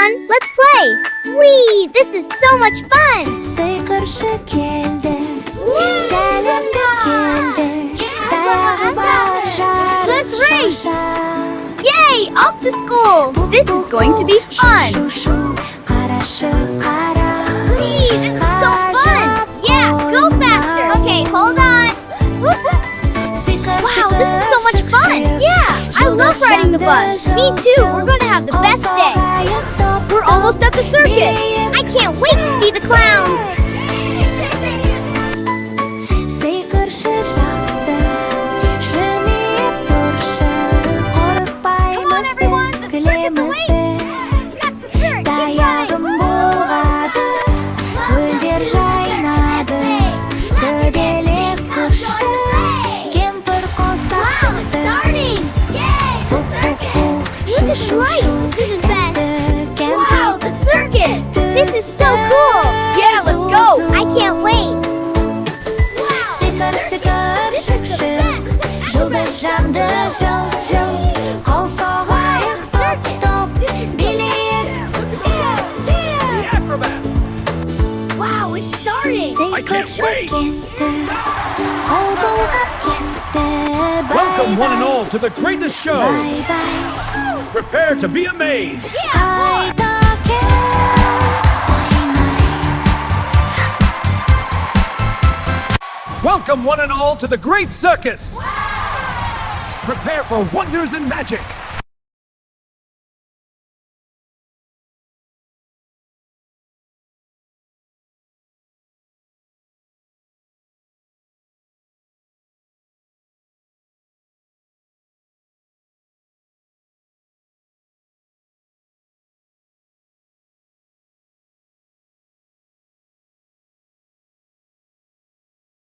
everyone, let's play! Whee! This is so much fun! Сыйқыршы келді, сәлемді келді, таяғы бар Let's жарық race! шаша. Yay! Off to school! This is going to be fun! Шу-шу-шу, қарашы қара. Whee! This is so fun! Yeah, go faster! Okay, hold on! Wow, this is so much fun! Yeah, I love riding the bus! Me too! We're going to have the best day! We're almost at the circus! I can't wait to see the clowns! Сыйқыршы жақсы, жымиып тұршы, қорықпаймыз біз, күлеміз біз. Таяғым бұлғады, гүлдер жайнады, төбелек ұшты, кемпір қоса шықты. Look at the lights! This is the best! Wow, the circus! This is so cool! Yeah, let's go! I can't wait! Сыйқыр шық-шық, жұлдыз жанды жыл-жыл, қол соғайық топ-топ, билейік Wow, it's starting! Сыйқыршы кенті, қол бұлғап кетті. Welcome one and all to the greatest show. Бай-бай, Prepare to be amazed. қайта кел, ойнай. Welcome one and all to the great circus. Prepare for wonders and magic.